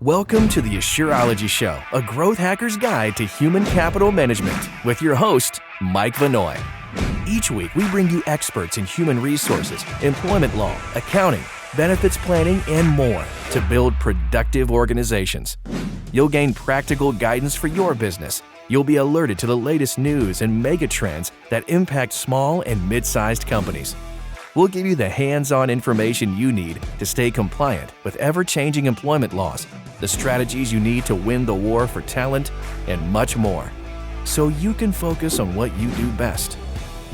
Welcome to the Asureology Show, a growth hacker's guide to human capital management with your host, Mike Vannoy. Each week, we bring you experts in human resources, employment law, accounting, benefits planning, and more to build productive organizations. You'll gain practical guidance for your business. You'll be alerted to the latest news and mega trends that impact small and mid-sized companies. We'll give you the hands-on information you need to stay compliant with ever-changing employment laws, the strategies you need to win the war for talent, and much more, so you can focus on what you do best,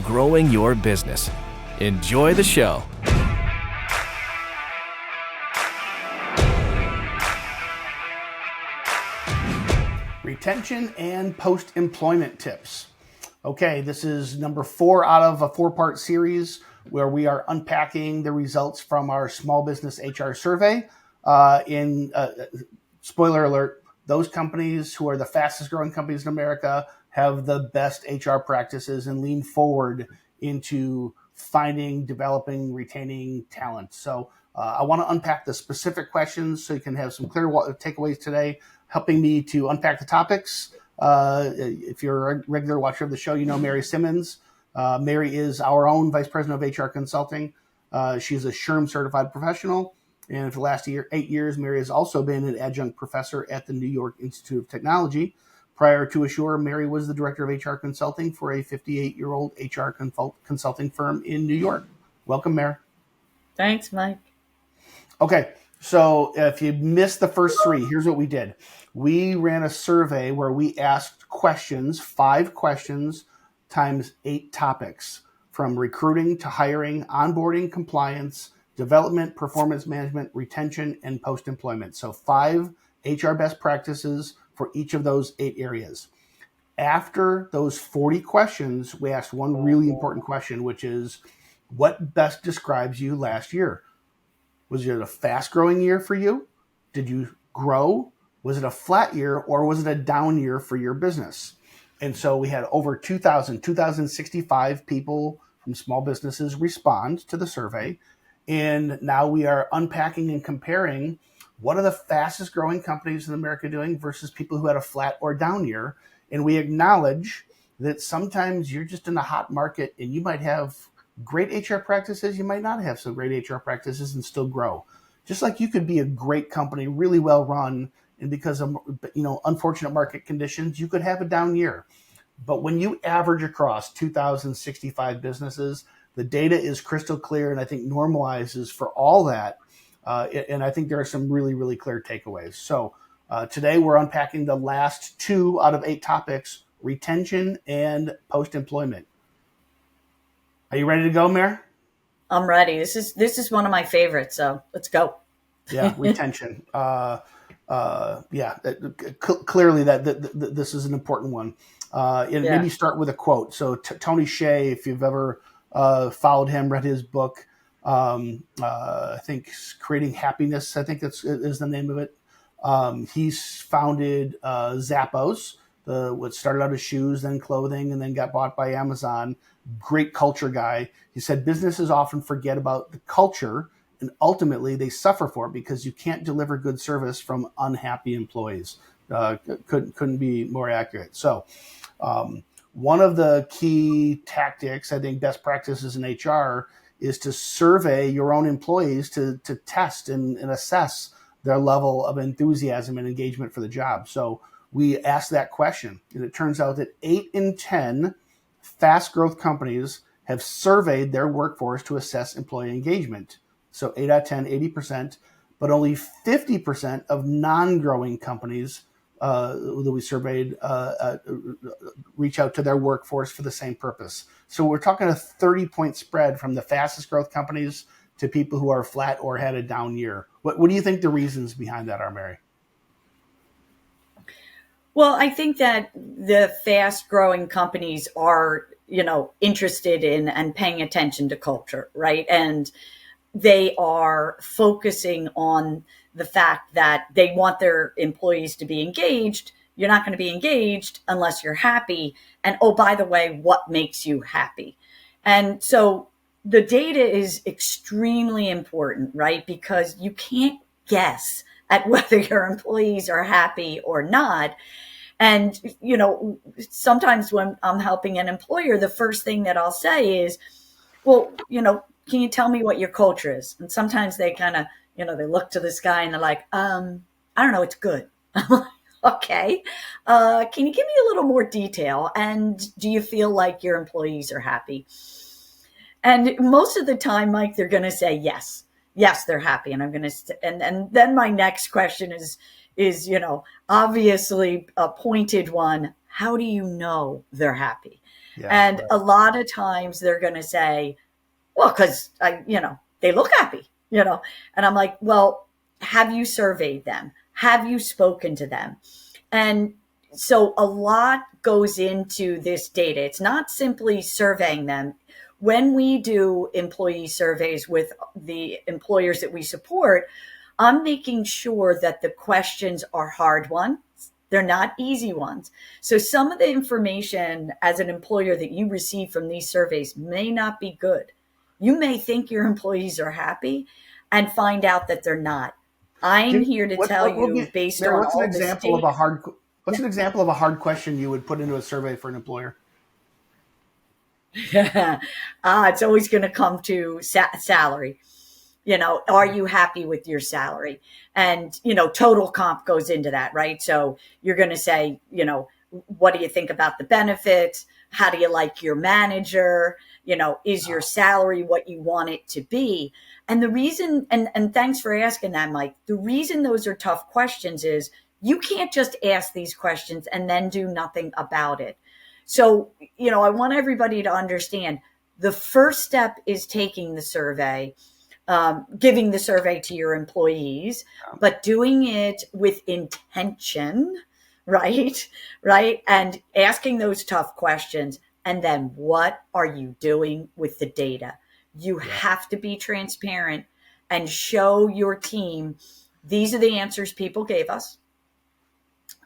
growing your business. Enjoy the show. Retention and post-employment tips. Okay, this is number 4 out of a 4-part series where we are unpacking the results from our small business HR survey. Spoiler alert, those companies who are the fastest growing companies in America have the best HR practices and lean forward into finding, developing, retaining talent. So I want to unpack the specific questions so you can have some clear takeaways today, helping me to unpack the topics. If you're a regular watcher of the show, you know Mary Simmons. Mary is our own Vice President of HR Consulting. She's a SHRM certified professional. And for the last 8 years, Mary has also been an adjunct professor at the New York Institute of Technology. Prior to Asure, Mary was the director of HR Consulting for a 58-year-old HR consulting firm in New York. Welcome, Mary. Thanks, Mike. Okay, so if you missed the first 3, here's what we did. We ran a survey where we asked questions, 5 questions, times 8 topics, from recruiting to hiring, onboarding, compliance, development, performance management, retention, and post-employment. So 5 HR best practices for each of those 8 areas. After those 40 questions, we asked one really important question, which is, what best describes you last year? Was it a fast-growing year for you? Did you grow? Was it a flat year, or was it a down year for your business? And so we had over 2,065 people from small businesses respond to the survey. And now we are unpacking and comparing what are the fastest growing companies in America doing versus people who had a flat or down year. And we acknowledge that sometimes you're just in a hot market and you might have great HR practices. You might not have some great HR practices and still grow. Just like you could be a great company, really well run, and because of unfortunate market conditions, you could have a down year. But when you average across 2,065 businesses, the data is crystal clear, and I think normalizes for all that. And I think there are some really, really clear takeaways. So today we're unpacking the last 2 out of 8 topics, retention and post-employment. Are you ready to go, Mare? I'm ready. This is one of my favorites, so let's go. Yeah, retention. Clearly this is an important one. Maybe start with a quote. So Tony Hsieh, if you've ever followed him, read his book, I think Creating Happiness, I think is the name of it. He's founded Zappos, what started out as shoes, then clothing, and then got bought by Amazon. Great culture guy. He said businesses often forget about the culture, and ultimately they suffer for it because you can't deliver good service from unhappy employees. Couldn't be more accurate. So one of the key tactics, I think best practices in HR, is to survey your own employees to test and assess their level of enthusiasm and engagement for the job. So we asked that question, and it turns out that 8 in 10 fast growth companies have surveyed their workforce to assess employee engagement. So 8 out of 10, 80%, but only 50% of non-growing companies that we surveyed reach out to their workforce for the same purpose. So we're talking a 30-point spread from the fastest growth companies to people who are flat or had a down year. What do you think the reasons behind that are, Mary? Well, I think that the fast growing companies are, interested in and paying attention to culture, right? And they are focusing on the fact that they want their employees to be engaged. You're not going to be engaged unless you're happy. And oh, by the way, what makes you happy? And so the data is extremely important, right? Because you can't guess at whether your employees are happy or not. And, sometimes when I'm helping an employer, the first thing that I'll say is, well, can you tell me what your culture is? And sometimes they kind of, they look to the sky and they're like, I don't know, it's good. I'm like, okay. Can you give me a little more detail? And do you feel like your employees are happy? And most of the time, Mike, they're going to say yes. Yes, they're happy. And I'm going to, and then my next question is, obviously a pointed one. How do you know they're happy? Yeah, and right. a lot of times they're going to say, well, because they look happy, and I'm like, well, have you surveyed them? Have you spoken to them? And so a lot goes into this data. It's not simply surveying them. When we do employee surveys with the employers that we support, I'm making sure that the questions are hard ones. They're not easy ones. So some of the information as an employer that you receive from these surveys may not be good. You may think your employees are happy and find out that they're not. I'm here to tell you based Mary, on what's an all this example of data. what's an example of a hard question you would put into a survey for an employer? It's always going to come to salary. Are you happy with your salary? And, total comp goes into that, right? So you're going to say, what do you think about the benefits? How do you like your manager? Is your salary what you want it to be? And the reason, and thanks for asking that, Mike, the reason those are tough questions is you can't just ask these questions and then do nothing about it. So, I want everybody to understand the first step is taking the survey, giving the survey to your employees, but doing it with intention, right? Right. And asking those tough questions. And then what are you doing with the data? You have to be transparent and show your team these are the answers people gave us.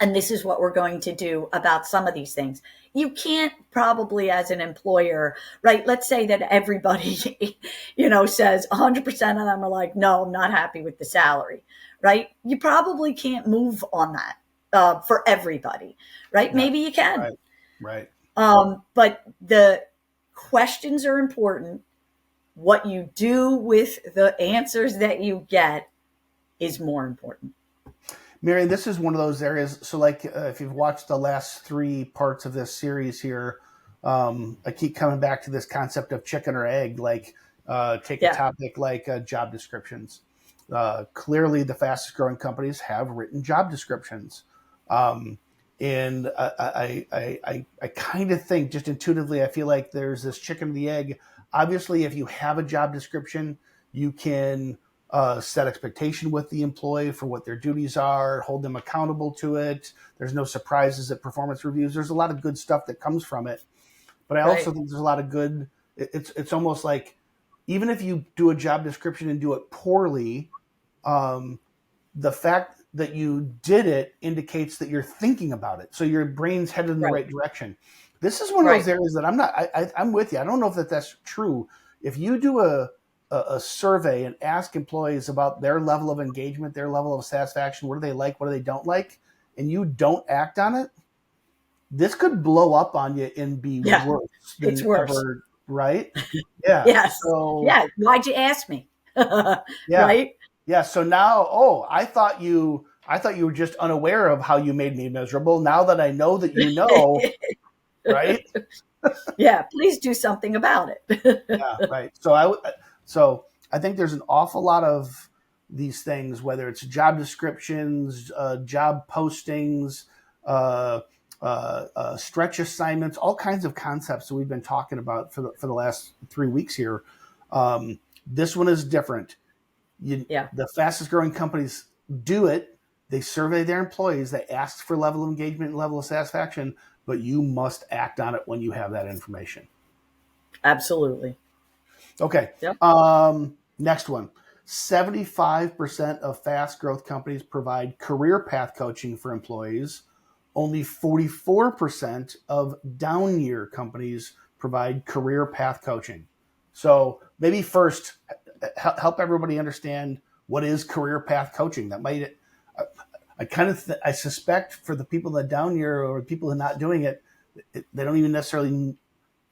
And this is what we're going to do about some of these things. You can't probably, as an employer, right? Let's say that everybody, says 100% of them are like, no, I'm not happy with the salary, right? You probably can't move on that for everybody, right? Yeah, Maybe you can. Right. But the questions are important. What you do with the answers that you get is more important. Mary, this is one of those areas. So, like, if you've watched the last 3 parts of this series here, I keep coming back to this concept of chicken or egg. Like, take a topic like job descriptions. Clearly, the fastest growing companies have written job descriptions. And I kind of think, just intuitively, I feel like there's this chicken and the egg. Obviously, if you have a job description, you can set expectation with the employee for what their duties are, hold them accountable to it. There's no surprises at performance reviews. There's a lot of good stuff that comes from it. But I also think there's a lot of good. It's almost like even if you do a job description and do it poorly, the fact that you did it indicates that you're thinking about it. So your brain's headed in the right direction. This is one of those areas that I'm with you. I don't know if that's true. If you do a survey and ask employees about their level of engagement, their level of satisfaction, what do they like, what do they don't like, and you don't act on it, this could blow up on you and be worse than it's worse. Ever, right? Yeah. Yes. So, why'd you ask me? Right? Yeah. So now, I thought you were just unaware of how you made me miserable. Now that I know that you know, right? Yeah, please do something about it. Yeah, right. So I think there's an awful lot of these things, whether it's job descriptions, job postings, stretch assignments, all kinds of concepts that we've been talking about for the last 3 weeks here. This one is different. The fastest growing companies do it. They survey their employees. They ask for level of engagement and level of satisfaction, but you must act on it when you have that information. Absolutely. Okay. Yep. Next one. 75% of fast growth companies provide career path coaching for employees. Only 44% of down year companies provide career path coaching. So maybe first help everybody understand what is career path coaching. That might I kind of I suspect for the people that down here or people who are not doing it, they don't even necessarily.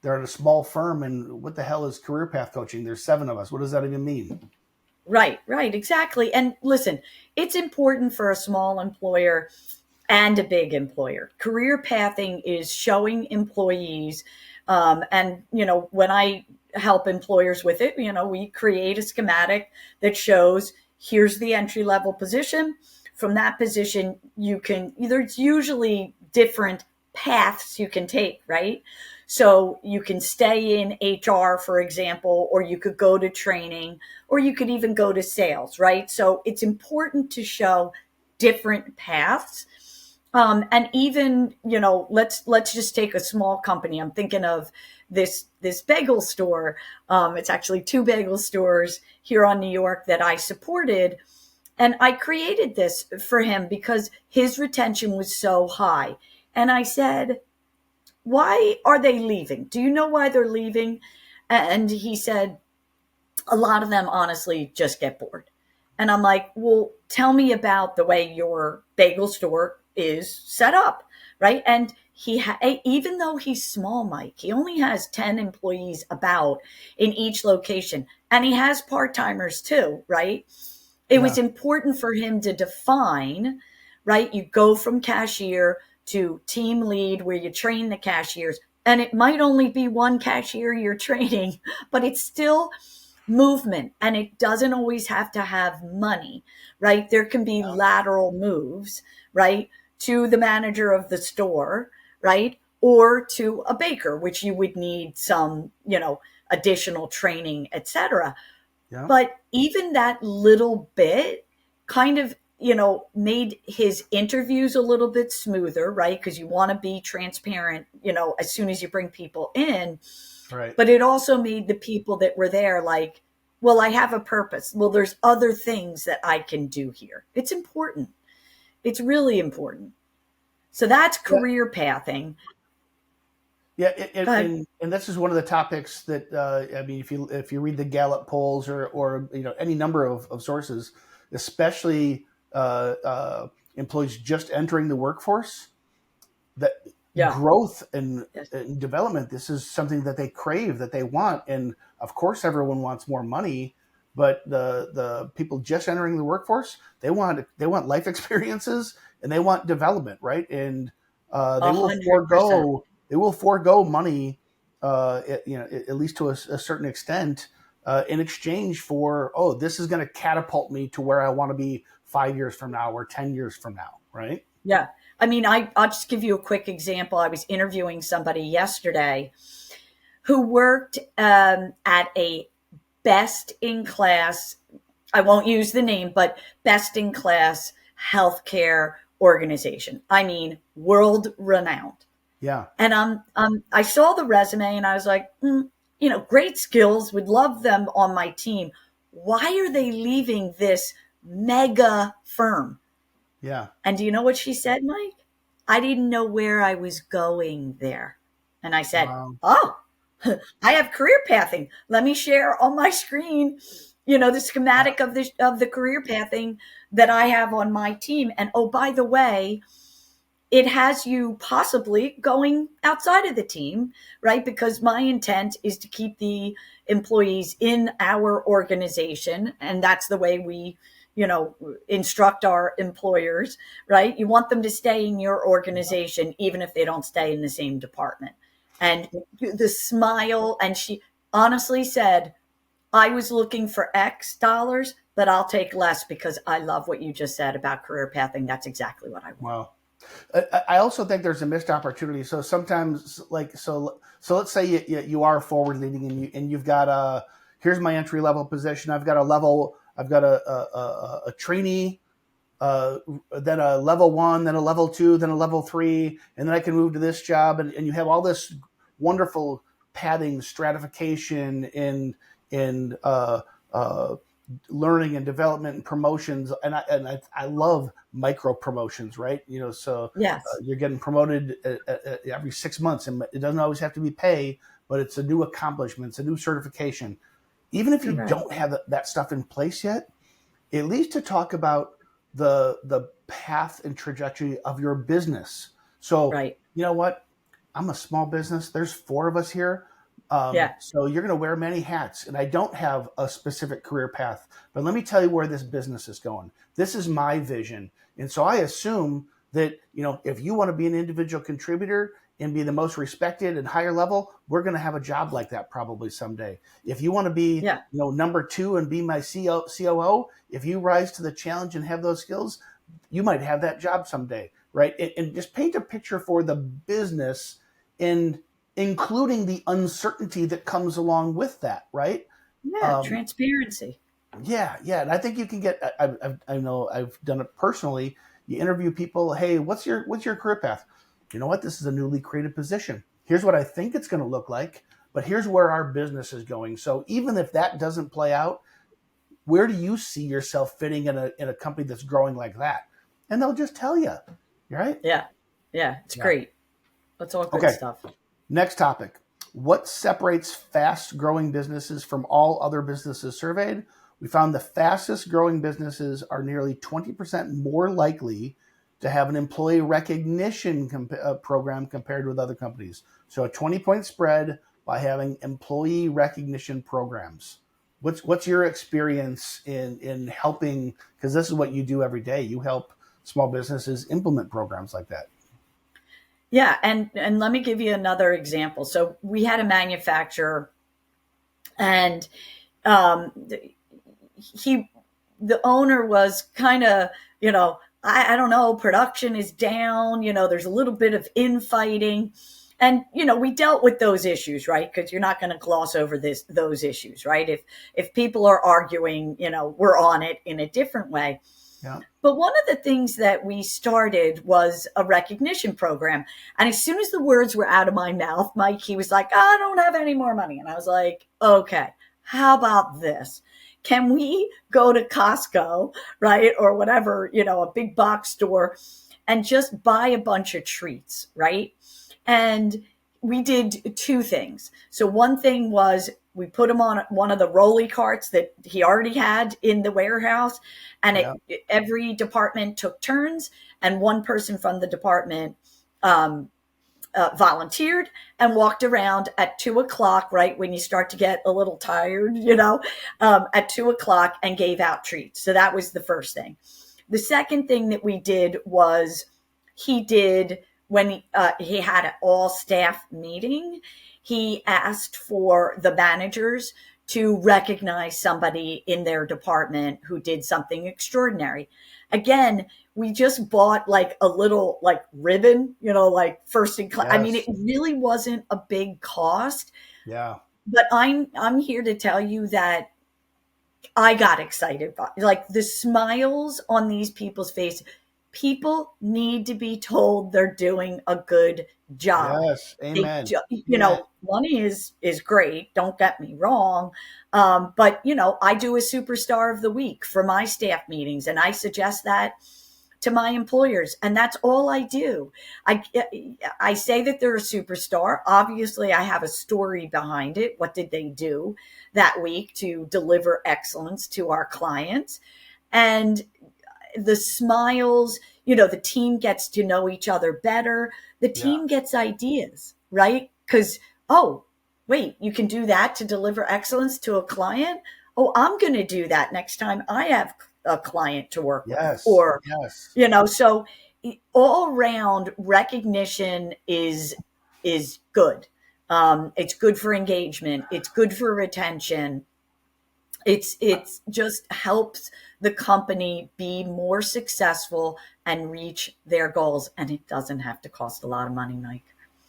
They're at a small firm, and what the hell is career path coaching? There's 7 of us. What does that even mean? Right, exactly. And listen, it's important for a small employer and a big employer. Career pathing is showing employees, and when I help employers with it, we create a schematic that shows here's the entry level position. From that position, you can there's usually different paths you can take, right? So you can stay in HR, for example, or you could go to training, or you could even go to sales, right? So it's important to show different paths. And even, let's just take a small company. I'm thinking of this bagel store. It's actually 2 bagel stores here on New York that I supported. And I created this for him because his retention was so high. And I said, why are they leaving? Do you know why they're leaving? And he said, a lot of them honestly just get bored. And I'm like, well, tell me about the way your bagel store is set up, right? And even though he's small, Mike, he only has 10 employees about in each location, and he has part-timers too, right? It was important for him to define, right? You go from cashier to team lead where you train the cashiers, and it might only be one cashier you're training, but it's still movement, and it doesn't always have to have money, right? There can be lateral moves, right? To the manager of the store, right? Or to a baker, which you would need some, additional training, etc. Yeah. But even that little bit kind of, made his interviews a little bit smoother, right? Because you want to be transparent, as soon as you bring people in. Right. But it also made the people that were there like, well, I have a purpose. Well, there's other things that I can do here. It's important. It's really important. So that's career pathing. Yeah, and this is one of the topics that I mean, if you read the Gallup polls or any number of sources, especially employees just entering the workforce, that growth and development, this is something that they crave, that they want, and of course everyone wants more money, but the people just entering the workforce, they want life experiences and they want development, right? And they will 100%. forego money, at least to a certain extent, in exchange for, this is going to catapult me to where I want to be 5 years from now or 10 years from now, right? Yeah. I mean, I'll just give you a quick example. I was interviewing somebody yesterday who worked at a best in class, I won't use the name, but best in class healthcare organization. I mean, world renowned. Yeah. And I saw the resume and I was like, great skills, would love them on my team. Why are they leaving this mega firm? Yeah. And do you know what she said, Mike? I didn't know where I was going there. And I said, oh, I have career pathing. Let me share on my screen, the schematic of the career pathing that I have on my team. And oh, by the way, it has you possibly going outside of the team, right? Because my intent is to keep the employees in our organization. And that's the way we, instruct our employers, right? You want them to stay in your organization, even if they don't stay in the same department. And the smile, and she honestly said, I was looking for X dollars, but I'll take less because I love what you just said about career pathing. That's exactly what I want. Wow. I also think there's a missed opportunity. So sometimes, so let's say you are forward leaning and you've got here's my entry level position. I've got a trainee, then a level 1, then a level 2, then a level 3, and then I can move to this job. And you have all this wonderful padding, stratification in learning and development and promotions, and I love micro promotions, right? So yes. You're getting promoted every 6 months, and it doesn't always have to be pay, but it's a new accomplishment, it's a new certification. Even if you don't have that stuff in place yet, at least to talk about the path and trajectory of your business. So Right. you know what? I'm a small business. There's 4 of us here. Yeah. So you're going to wear many hats, and I don't have a specific career path. But let me tell you where this business is going. This is my vision, and so I assume that if you want to be an individual contributor and be the most respected and higher level, we're going to have a job like that probably someday. If you want to be Yeah. number 2 and be my COO, if you rise to the challenge and have those skills, you might have that job someday, right? And just paint a picture for the business, and including the uncertainty that comes along with that, right? Yeah. Um, Transparency. yeah, and I think you can get. I know I've done it personally. You interview people. Hey, what's your career path? You know what? This is a newly created position. Here's what I think it's going to look like, but here's where our business is going. So even if that doesn't play out, where do you see yourself fitting in a company that's growing like that? And they'll just tell you, right? Yeah. Yeah. It's Yeah. great. That's all good Okay. stuff. Next topic. What separates fast growing businesses from all other businesses surveyed? We found the fastest growing businesses are nearly 20% more likely to have an employee recognition program compared with other companies. So a 20-point spread by having employee recognition programs. What's your experience in helping, because this is what you do every day. You help small businesses implement programs like that. Yeah, and let me give you another example. So we had a manufacturer, and um, he, the owner was kind of, I don't know, production is down. There's a little bit of infighting, and we dealt with those issues, right? Because you're not going to gloss over those issues, right? If people are arguing, we're on it in a different way. Yeah. But one of the things that we started was a recognition program. And as soon as the words were out of my mouth, Mike, he was like, I don't have any more money. And I was like, okay, how about this? Can we go to Costco, right? Or whatever, a big box store, and just buy a bunch of treats, right? And we did 2 things. So one thing was we put him on one of the rolly carts that he already had in the warehouse, and Yeah. every department took turns, and one person from the department volunteered and walked around at 2:00, right when you start to get a little tired, at 2:00, and gave out treats. So that was the first thing. The second thing that we did was he did when he had an all staff meeting, he asked for the managers to recognize somebody in their department who did something extraordinary. Again, we just bought like a little like ribbon, like first in class. I mean, it Yes. really wasn't a big cost, Yeah. but I'm here to tell you that I got excited by like the smiles on these people's faces. People need to be told they're doing a good job. Yes. Amen. Amen. Money is great. Don't get me wrong, but I do a superstar of the week for my staff meetings, and I suggest that to my employers, and that's all I do. I say that they're a superstar. Obviously, I have a story behind it. What did they do that week to deliver excellence to our clients? And the smiles, the team gets to know each other better. The Yeah. team gets ideas, right? Because, oh, wait, you can do that to deliver excellence to a client. Oh, I'm going to do that next time I have a client to work with. Yes. Or, Yes. so all around recognition is good. It's good for engagement. It's good for retention. It's just helps the company be more successful and reach their goals, and it doesn't have to cost a lot of money, Mike.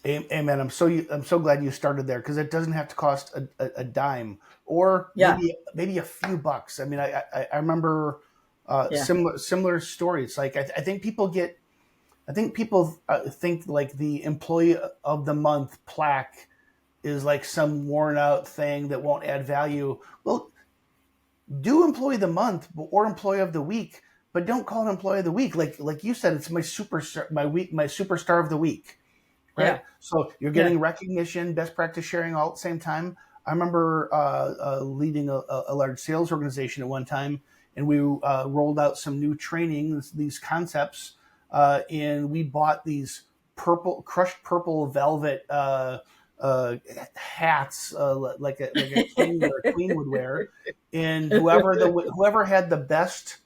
Amen. I'm so glad you started there, because it doesn't have to cost a dime, or Yeah. maybe a few bucks. I mean, I remember Yeah. similar stories. Like I think people think like the employee of the month plaque is like some worn out thing that won't add value. Well, do employee of the month or employee of the week, but don't call it employee of the week. Like you said, it's my superstar of the week, right? Yeah. So you're getting recognition, best practice sharing all at the same time. I remember leading a large sales organization at one time, and we rolled out some new trainings, these concepts, and we bought these crushed purple velvet hats, like a king or a queen would wear, and whoever had the best,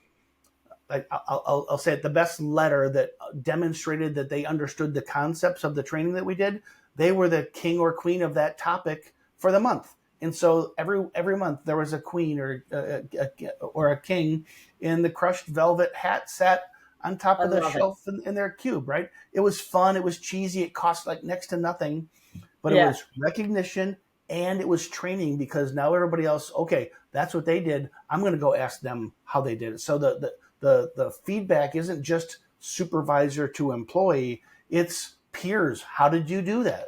like I'll say it, the best letter that demonstrated that they understood the concepts of the training that we did, they were the king or queen of that topic for the month. And so every month there was a queen or a king, and the crushed velvet hat sat on top of the shelf in their cube. Right? It was fun. It was cheesy. It cost like next to nothing, but it was recognition and it was training, because now everybody else, okay, that's what they did. I'm going to go ask them how they did it. So the feedback isn't just supervisor to employee, it's peers. How did you do that?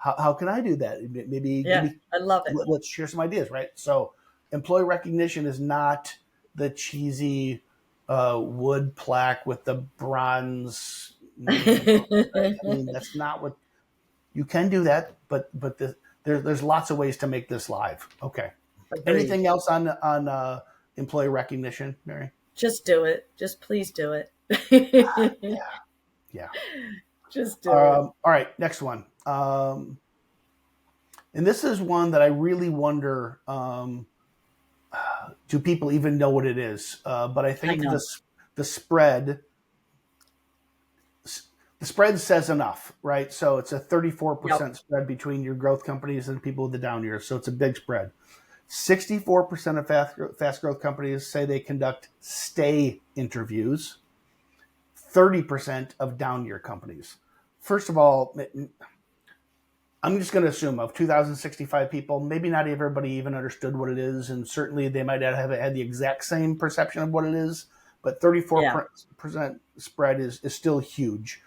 How can I do that? Maybe I love it. Let's share some ideas, right? So employee recognition is not the cheesy wood plaque with the bronze. Right? I mean, that's not what you can do that, but there's lots of ways to make this live. Okay. Agreed. Anything else on employee recognition, Mary? Just do it. Just please do it. Yeah. Just do it. All right, next one. And this is one that I really wonder, do people even know what it is? But I think the spread says enough, right? So it's a 34% spread between your growth companies and people with the down years. So it's a big spread. 64% of fast growth companies say they conduct stay interviews. 30% of down year companies. First of all, I'm just going to assume of 2,065 people, maybe not everybody even understood what it is, and certainly they might not have had the exact same perception of what it is, but 34% spread is still huge.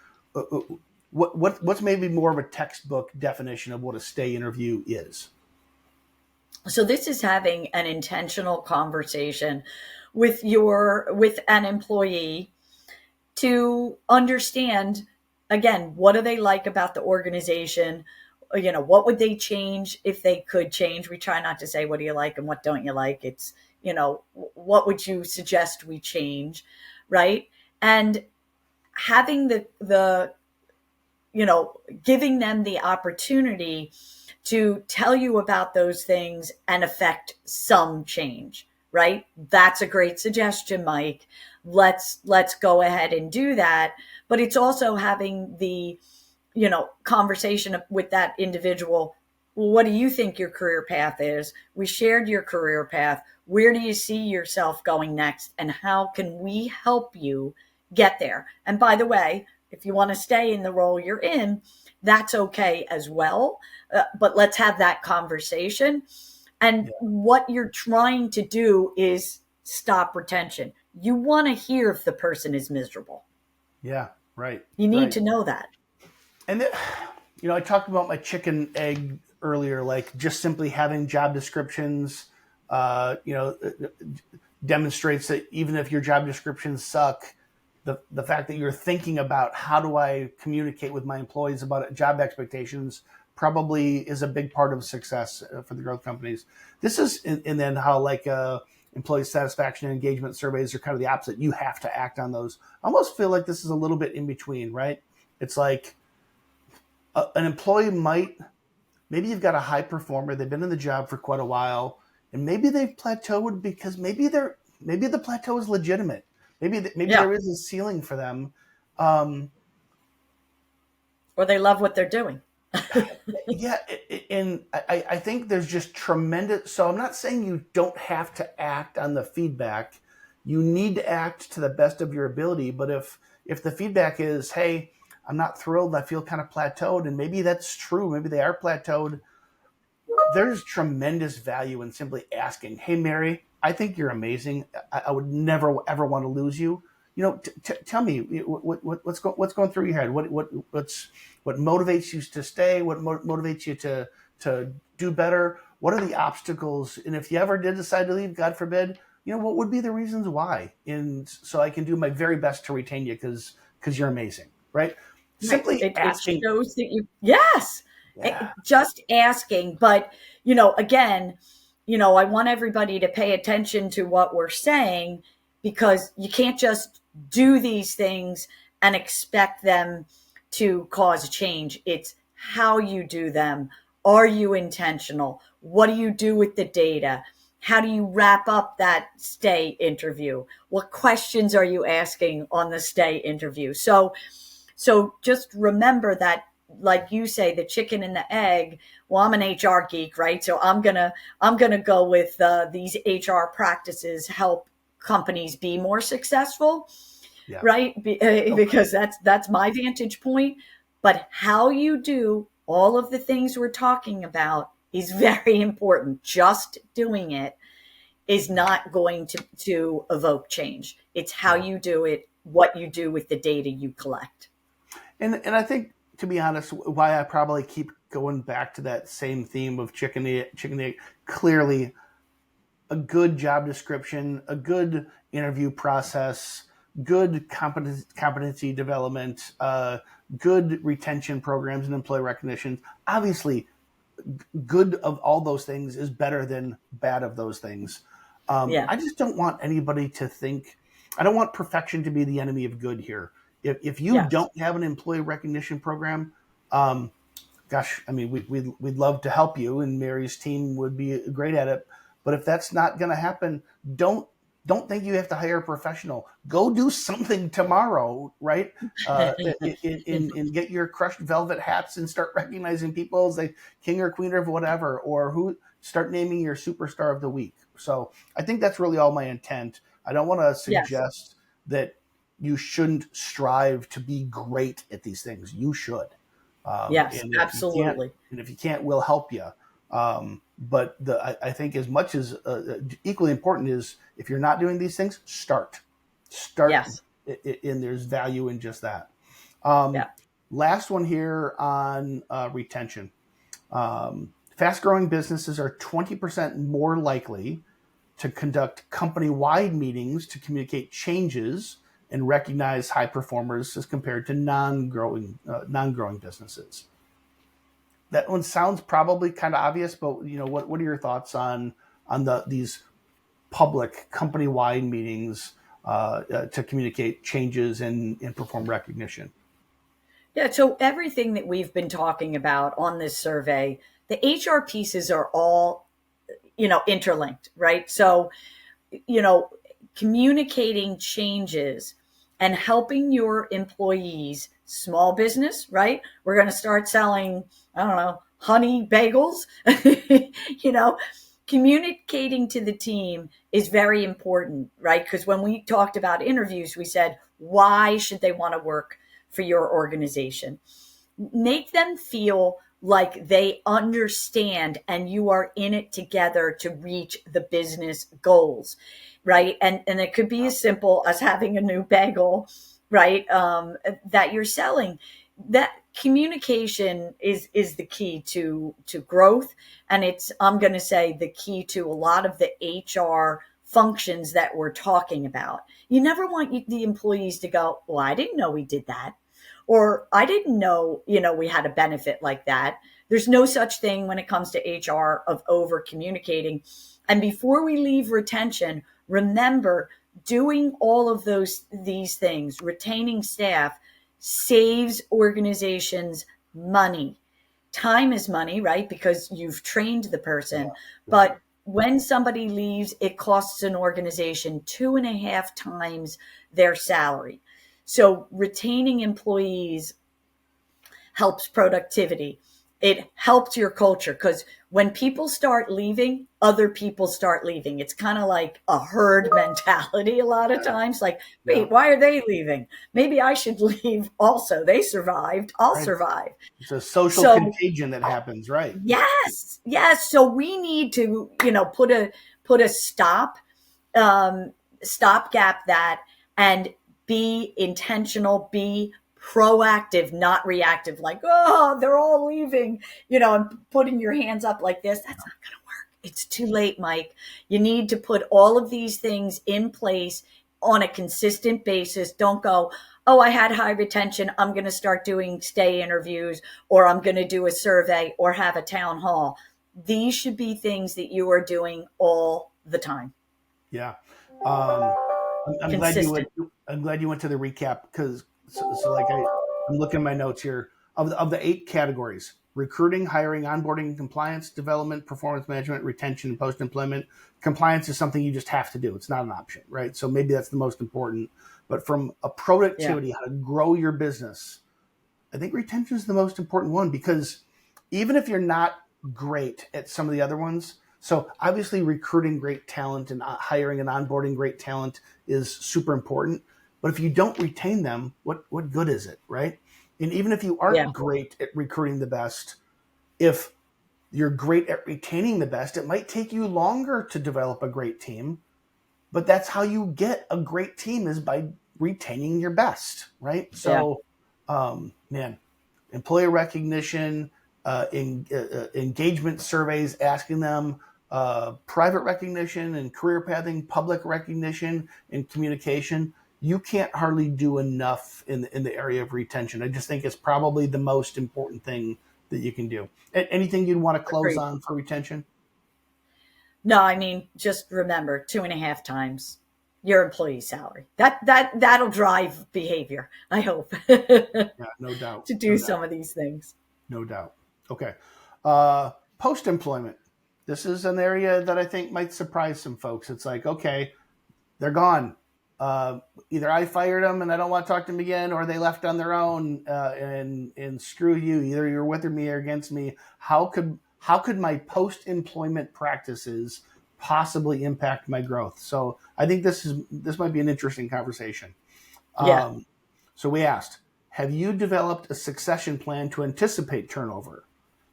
What's maybe more of a textbook definition of what a stay interview is? So this is having an intentional conversation with an employee to understand, again, what do they like about the organization? What would they change if they could change? We try not to say, what do you like and what don't you like? It's, what would you suggest we change? Right. And having the giving them the opportunity to tell you about those things and affect some change, right? That's a great suggestion, Mike. Let's go ahead and do that. But it's also having the, conversation with that individual. Well, what do you think your career path is? We shared your career path. Where do you see yourself going next? And how can we help you get there? And by the way, if you want to stay in the role you're in, that's okay as well. But let's have that conversation. And what you're trying to do is stop retention. You want to hear if the person is miserable. Yeah, right. You need to know that. And I talked about my chicken egg earlier, like just simply having job descriptions, demonstrates that even if your job descriptions suck, the fact that you're thinking about how do I communicate with my employees about job expectations probably is a big part of success for the growth companies. This is, and then how employee satisfaction and engagement surveys are kind of the opposite. You have to act on those. I almost feel like this is a little bit in between, right? It's like an employee maybe you've got a high performer. They've been in the job for quite a while, and maybe they've plateaued because maybe the plateau is legitimate. Maybe there is a ceiling for them. Or they love what they're doing. And I think there's just tremendous. So I'm not saying you don't have to act on the feedback. You need to act to the best of your ability. But if the feedback is, hey, I'm not thrilled, I feel kind of plateaued, and maybe that's true. Maybe they are plateaued. There's tremendous value in simply asking, hey, Mary, I think you're amazing. I would never, ever want to lose you. Tell me what's going through your head. What motivates you to stay? What motivates you to do better? What are the obstacles? And if you ever did decide to leave, God forbid, what would be the reasons why? And so I can do my very best to retain you because you're amazing, right? Simply asking. It shows that you, yes, just asking. But, again, I want everybody to pay attention to what we're saying, because you can't just do these things and expect them to cause change. It's how you do them. Are you intentional? What do you do with the data? How do you wrap up that stay interview? What questions are you asking on the stay interview? So just remember that, like you say, the chicken and the egg. Well, I'm an HR geek, right? So I'm gonna go with these HR practices help companies be more successful, Yeah. right? Because that's my vantage point. But how you do all of the things we're talking about is very important. Just doing it is not going to evoke change. It's how you do it, what you do with the data you collect. And I think, to be honest, why I probably keep going back to that same theme of chicken egg. Clearly, a good job description, a good interview process, good competency development, good retention programs and employee recognition. Obviously, good of all those things is better than bad of those things. Yeah. I just don't want anybody to think. I don't want perfection to be the enemy of good here. If you Yes. don't have an employee recognition program, gosh, I mean, we'd love to help you, and Mary's team would be great at it. But if that's not going to happen, don't think you have to hire a professional. Go do something tomorrow, right? And get your crushed velvet hats and start recognizing people as the king or queen of whatever, or start naming your superstar of the week. So I think that's really all my intent. I don't want to suggest that you shouldn't strive to be great at these things. You should. Yes, and absolutely. If you can't, we'll help you. But I think as much as equally important is, if you're not doing these things, start. Yes. And there's value in just that. Yeah. Last one here on retention. Fast-growing businesses are 20% more likely to conduct company-wide meetings to communicate changes and recognize high performers as compared to non-growing businesses. That one sounds probably kind of obvious, but what are your thoughts on these public company-wide meetings to communicate changes and perform recognition? Yeah. So everything that we've been talking about on this survey, the HR pieces are all, interlinked, right? So, communicating changes and helping your employees, small business, right? We're going to start selling, I don't know, honey bagels, communicating to the team is very important, right? Because when we talked about interviews, we said, why should they want to work for your organization? Make them feel like they understand and you are in it together to reach the business goals, right? And it could be as simple as having a new bagel, right? That you're selling. That communication is the key to growth, and it's, I'm going to say, the key to a lot of the HR functions that we're talking about. You never want the employees to go, well, I didn't know we did that, or I didn't know, we had a benefit like that. There's no such thing when it comes to HR of over communicating. And before we leave retention, remember, doing all of these things, retaining staff, saves organizations money. Time is money, right? Because you've trained the person. Yeah. But when somebody leaves, it costs an organization 2.5 times their salary. So retaining employees helps productivity. It helps your culture, because when people start leaving, other people start leaving. It's kind of like a herd mentality a lot of times. Like, wait, why are they leaving? Maybe I should leave also. They survived. I'll survive. It's a social contagion that happens, right? Yes. Yes. So we need to, put a stopgap that, and be intentional, be proactive, not reactive, like, oh, they're all leaving, and putting your hands up like this. That's not going to work. It's too late, Mike. You need to put all of these things in place on a consistent basis. Don't go, oh, I had high retention, I'm going to start doing stay interviews, or I'm going to do a survey or have a town hall. These should be things that you are doing all the time. Yeah. Um, I'm glad you went. Consistent. I'm glad you went to the recap because I'm looking at my notes here of the 8 categories: recruiting, hiring, onboarding, compliance, development, performance management, retention, and post employment. Compliance is something you just have to do; it's not an option, right? So maybe that's the most important. But from a Yeah. productivity, how to grow your business, I think retention is the most important one because even if you're not great at some of the other ones, so obviously recruiting great talent and hiring and onboarding great talent is super important. But if you don't retain them, what good is it, right? And even if you Yeah. aren't great at recruiting the best, if you're great at retaining the best, it might take you longer to develop a great team. But that's how you get a great team is by retaining your best, right? Yeah. So, man, employee recognition, engagement surveys, asking them, private recognition and career pathing, public recognition and communication. You can't hardly do enough in the area of retention. I just think it's probably the most important thing that you can do. Anything you'd want to close Agreed. on for retention? No, I mean, just remember 2.5 times your employee salary. That'll drive behavior, I hope, Yeah, no doubt. to No do doubt. some of these things. No doubt. Okay. Post employment. This is an area that I think might surprise some folks. It's like, okay, they're gone. Either I fired them and I don't want to talk to them again, or they left on their own, and screw you. Either you're with me or against me. How could my post employment practices possibly impact my growth? So I think this might be an interesting conversation. Yeah. Um, so we asked, have you developed a succession plan to anticipate turnover?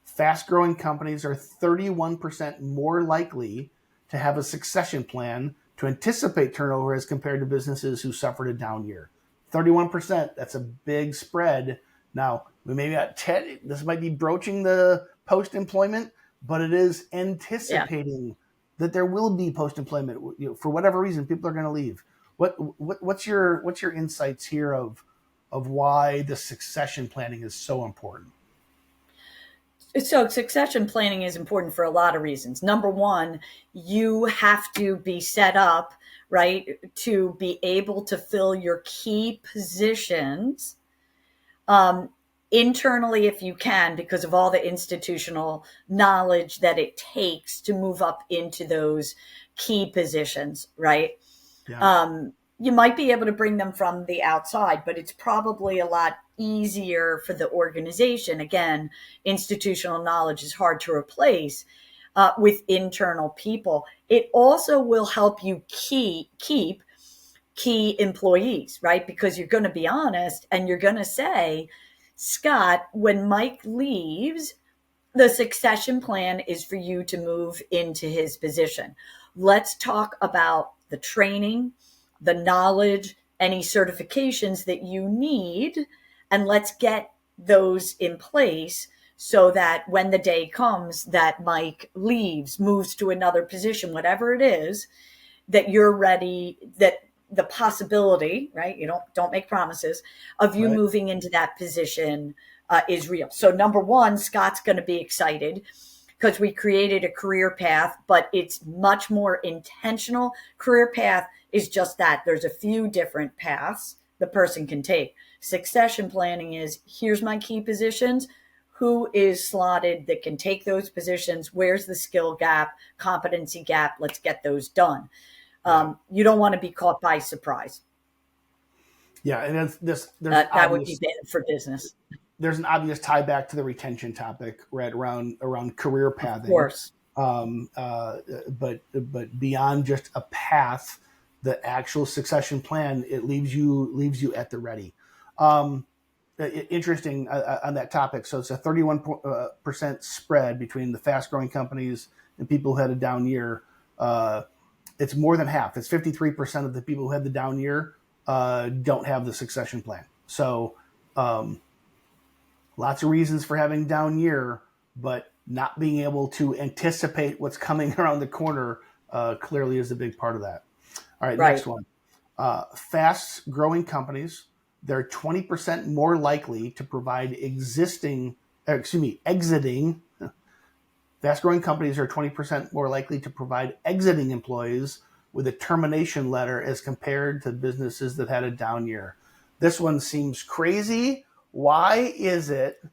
Fast growing companies are 31% more likely to have a succession plan to anticipate turnover as compared to businesses who suffered a down year. 31%, that's a big spread. Now, we maybe not this might be broaching the post employment, but it is Yeah. anticipating that there will be post employment. For whatever reason, people are going to leave. What's your insights here of why the succession planning is so important? So succession planning is important for a lot of reasons. Number one, you have to be set up, right, to be able to fill your key positions um, internally if you can, because of all the institutional knowledge that it takes to move up into those key positions, right? Yeah, You might be able to bring them from the outside, but it's probably a lot easier for the organization. Again, institutional knowledge is hard to replace with internal people. It also will help you keep key employees, right? Because you're going to be honest and you're going to say, Scott, when Mike leaves, the succession plan is for you to move into his position. Let's talk about the training, the knowledge, any certifications that you need, and let's get those in place so that when the day comes that Mike leaves, moves to another position, whatever it is, that you're ready, that the possibility, right? You don't make promises of you right. moving into that position is real. So number one, Scott's going to be excited because we created a career path, but it's much more intentional. Career path is just that. There's a few different paths the person can take. Succession planning is here's my key positions. Who is slotted that can take those positions? Where's the skill gap, competency gap? Let's get those done. Yeah, You don't want to be caught by surprise. yeah, and there's That would be obvious bad for business, there's an obvious tie back to the retention topic, right around career of pathing. course. Um, uh, but beyond just a path, the actual succession plan it leaves you at the ready. Um, Interesting on that topic. So it's a 31% spread between the fast growing companies and people who had a down year. It's more than half. It's 53% of the people who had the down year don't have the succession plan. So um, lots of reasons for having down year, but not being able to anticipate what's coming around the corner clearly is a big part of that. All right, next Right. one. Fast growing companies, they're 20% more likely to provide exiting Fast-growing companies are 20% more likely to provide exiting employees with a termination letter as compared to businesses that had a down year. This one seems crazy. Why is it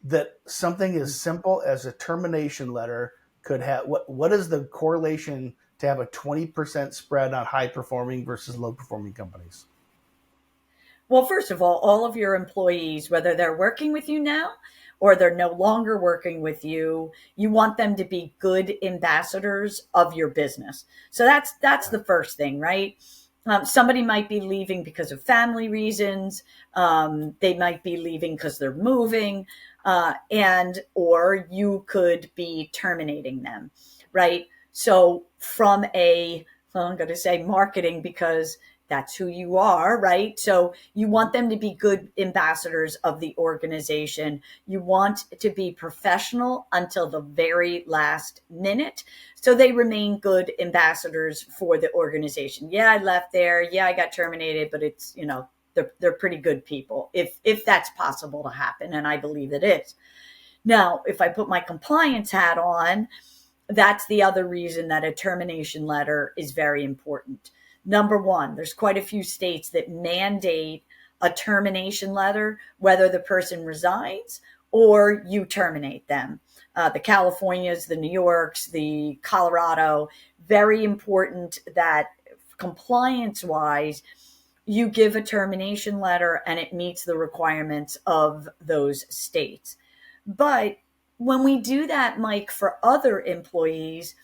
that something as simple as a termination letter could have, what is the correlation to have a 20% spread on high performing versus low performing companies? Well, first of all of your employees, whether they're working with you now or they're no longer working with you, you want them to be good ambassadors of your business. So that's the first thing, right? Somebody might be leaving because of family reasons. They might be leaving because they're moving, and or you could be terminating them, right? So I'm going to say marketing because that's who you are, right? So you want them to be good ambassadors of the organization. You want to be professional until the very last minute. So they remain good ambassadors for the organization. Yeah, I left there. Yeah, I got terminated, but it's, they're pretty good people if that's possible to happen. And I believe it is. Now, if I put my compliance hat on, that's the other reason that a termination letter is very important. Number one, there's quite a few states that mandate a termination letter, whether the person resigns or you terminate them. The Californias, the New Yorks, the Colorado, very important that compliance wise, you give a termination letter and it meets the requirements of those states. But when we do that, Mike, for other employees,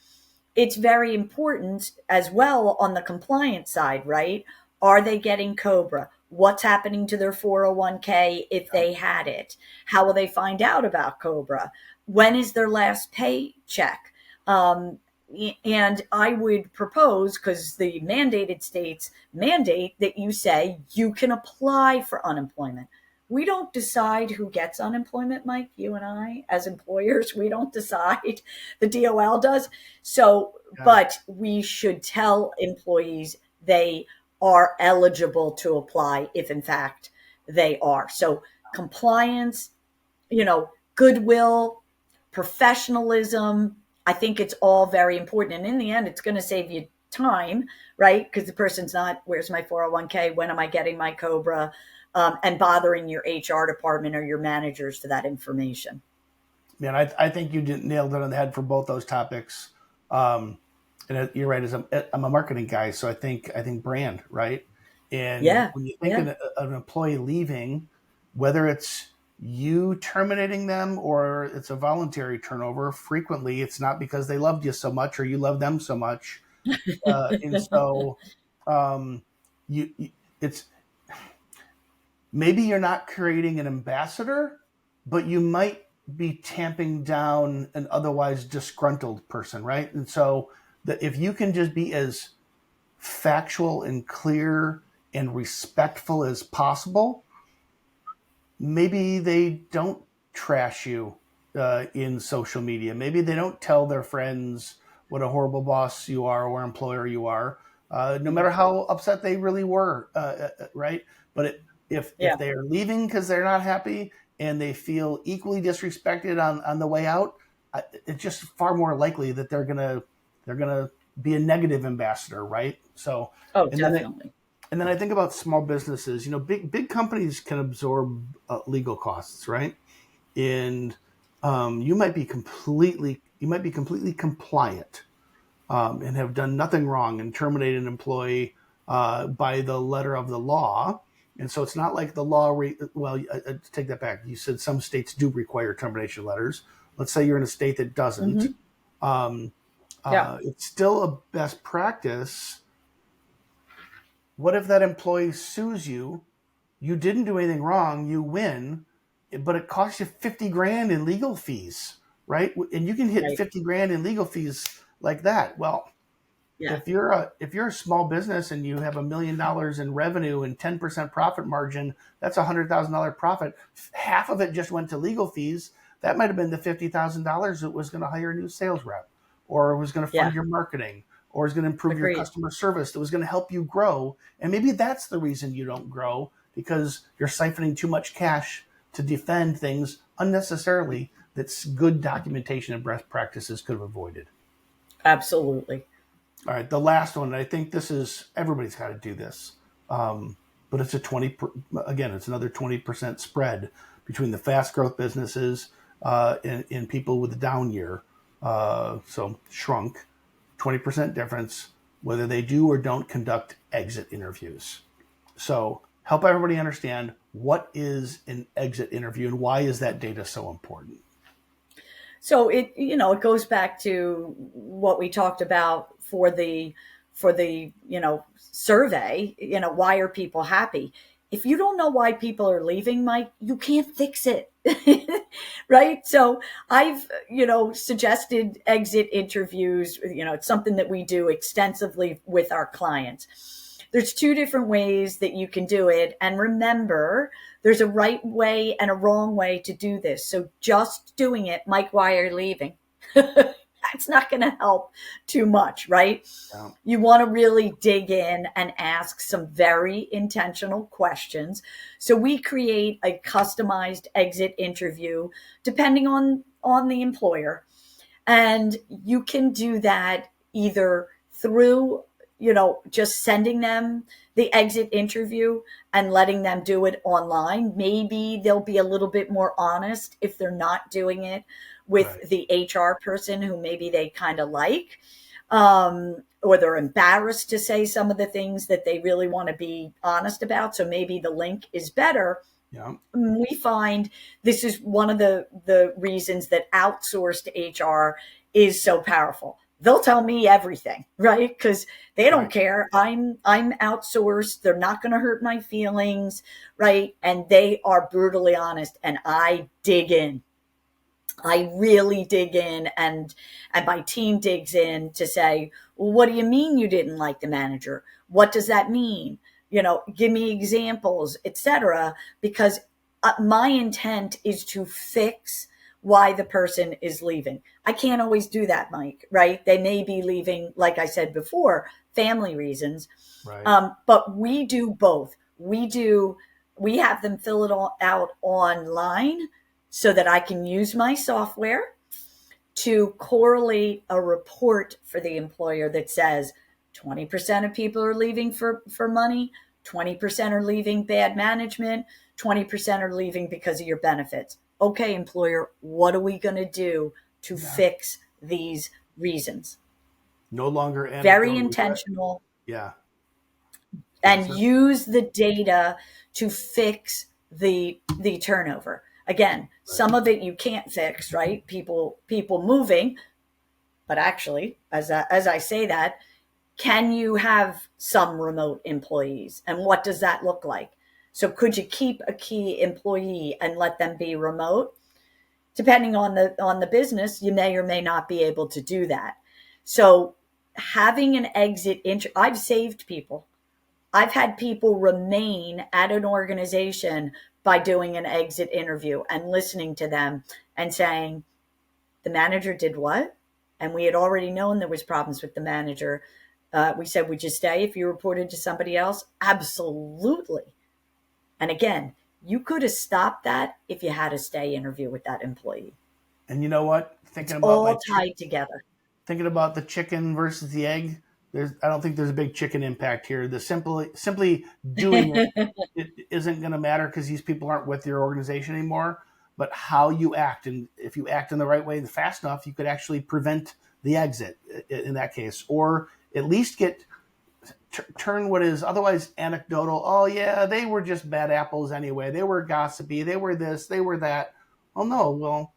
it's very important as well on the compliance side, right? Are they getting COBRA? What's happening to their 401k if they had it? How will they find out about COBRA? When is their last paycheck? And I would propose, because the mandated states mandate that you say you can apply for unemployment. We don't decide who gets unemployment, Mike. You and I, as employers, we don't decide. The DOL does. So, but we should tell employees they are eligible to apply if, in fact, they are. So, compliance, goodwill, professionalism. I think it's all very important. And in the end, it's going to save you time, right? Because the person's not, where's my 401k? When am I getting my COBRA? And bothering your HR department or your managers for that information. Man, I think you nailed it on the head for both those topics. And you're right. I'm a marketing guy, so I think brand, right? And when you think of an employee leaving, whether it's you terminating them or it's a voluntary turnover, frequently it's not because they loved you so much or you love them so much. And so it's maybe you're not creating an ambassador, but you might be tamping down an otherwise disgruntled person, right? And so if you can just be as factual and clear and respectful as possible, maybe they don't trash you in social media. Maybe they don't tell their friends what a horrible boss you are or employer you are, no matter how upset they really were, right? But if they are leaving because they're not happy and they feel equally disrespected on the way out, it's just far more likely that they're gonna be a negative ambassador, right? So, Definitely. And then I think about small businesses. Big companies can absorb legal costs, right? And you might be completely compliant and have done nothing wrong and terminate an employee by the letter of the law. And so it's not like the law. I take that back. You said some states do require termination letters. Let's say you're in a state that doesn't. It's still a best practice. What if that employee sues you? You didn't do anything wrong. You win, but it costs you $50,000 in legal fees, right? And you can hit $50,000 in legal fees like that. Well, if you're a small business and you have $1 million in revenue and 10% profit margin, that's $100,000 profit. Half of it just went to legal fees. That might have been the $50,000 that was going to hire a new sales rep, or was going to fund your marketing, or is going to improve your customer service, that was going to help you grow. And maybe that's the reason you don't grow, because you're siphoning too much cash to defend things unnecessarily that's good documentation and best practices could have avoided. Absolutely. All right, the last one. I think this is everybody's got to do this, but it's it's another 20% spread between the fast growth businesses and people with a down year. So shrunk, 20% difference whether they do or don't conduct exit interviews. So help everybody understand what is an exit interview and why is that data so important. So it goes back to what we talked about for the survey. Why are people happy? If you don't know why people are leaving, Mike, you can't fix it. Right? So I've suggested exit interviews. It's something that we do extensively with our clients. There's two different ways that you can do it. And remember, there's a right way and a wrong way to do this. So just doing it, Mike, why are you leaving? That's not going to help too much, right? Yeah. You want to really dig in and ask some very intentional questions. So we create a customized exit interview depending on the employer. And you can do that either through just sending them the exit interview and letting them do it online. Maybe they'll be a little bit more honest if they're not doing it with Right. the HR person who maybe they kind of like, or they're embarrassed to say some of the things that they really want to be honest about. So maybe the link is better. Yeah. We find this is one of the reasons that outsourced HR is so powerful. They'll tell me everything, right? Because they don't care. I'm outsourced. They're not going to hurt my feelings, right? And they are brutally honest. And I dig in. I really dig in, and my team digs in to say, well, what do you mean you didn't like the manager? What does that mean? Give me examples, etc. Because my intent is to fix why the person is leaving. I can't always do that, Mike, right? They may be leaving, like I said before, family reasons. Right. But we do both. We have them fill it all out online so that I can use my software to correlate a report for the employer that says 20% of people are leaving for money, 20% are leaving bad management, 20% are leaving because of your benefits. Okay, employer, what are we going to do to fix these reasons? No longer Very intentional. Yeah. And use the data to fix the turnover. Again, some of it you can't fix, right? People moving, but actually, as I say that, can you have some remote employees? And what does that look like? So could you keep a key employee and let them be remote? Depending on the business, you may or may not be able to do that. So having an exit, I've saved people. I've had people remain at an organization by doing an exit interview and listening to them and saying, the manager did what? And we had already known there was problems with the manager. We said, would you stay if you reported to somebody else? Absolutely. And again, you could have stopped that if you had a stay interview with that employee. And you know what? It's all tied together. Thinking about the chicken versus the egg, I don't think there's a big chicken impact here. The simply doing it isn't going to matter because these people aren't with your organization anymore. But how you act, and if you act in the right way and fast enough, you could actually prevent the exit in that case, or at least turn what is otherwise anecdotal. Oh yeah, they were just bad apples anyway. They were gossipy. They were this. They were that. Oh no, well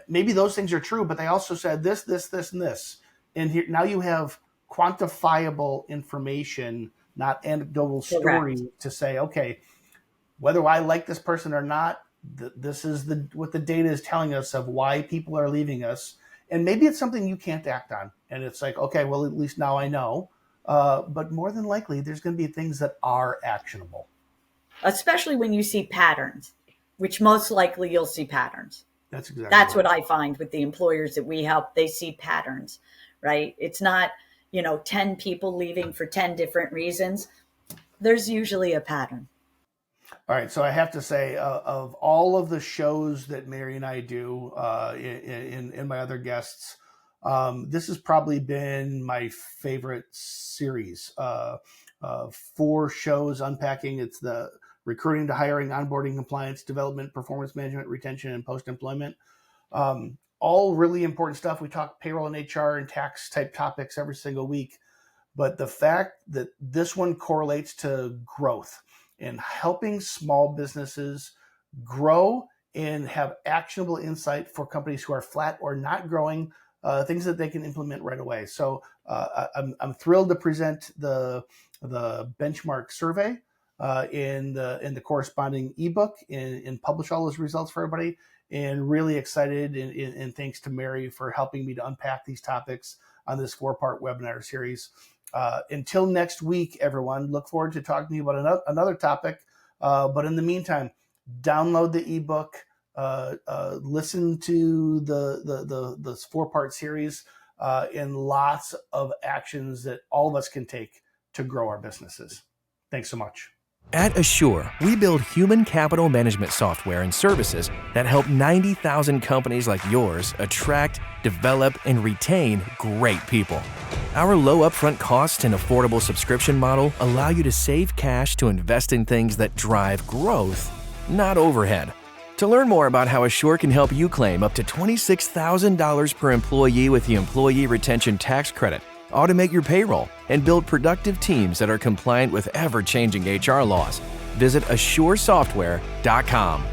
maybe those things are true, but they also said this, this, this, and this. And here now you have quantifiable information, not anecdotal story to say, okay, whether I like this person or not, this is what the data is telling us of why people are leaving us. And maybe it's something you can't act on. And it's like, okay, well, at least now I know. But more than likely, there's going to be things that are actionable. Especially when you see patterns, which most likely you'll see patterns. That's exactly That's right. What I find with the employers that we help. They see patterns, right? It's not, 10 people leaving for 10 different reasons. There's usually a pattern. All right, so I have to say, of all of the shows that Mary and I do, in my other guests, this has probably been my favorite series. 4 shows unpacking. It's the recruiting to hiring, onboarding, compliance, development, performance management, retention, and post-employment. All really important stuff. We talk payroll and HR and tax type topics every single week. But the fact that this one correlates to growth and helping small businesses grow and have actionable insight for companies who are flat or not growing, things that they can implement right away. So I'm thrilled to present the benchmark survey in the corresponding ebook and publish all those results for everybody. And really excited, and thanks to Mary for helping me to unpack these topics on this 4-part webinar series. Until next week, everyone, look forward to talking to you about another topic. But in the meantime, download the ebook, listen to the 4-part series, and lots of actions that all of us can take to grow our businesses. Thanks so much. At Asure, we build human capital management software and services that help 90,000 companies like yours attract, develop, and retain great people. Our low upfront cost and affordable subscription model allow you to save cash to invest in things that drive growth, not overhead. To learn more about how Asure can help you claim up to $26,000 per employee with the Employee Retention Tax Credit, automate your payroll, and build productive teams that are compliant with ever-changing HR laws, visit AsureSoftware.com.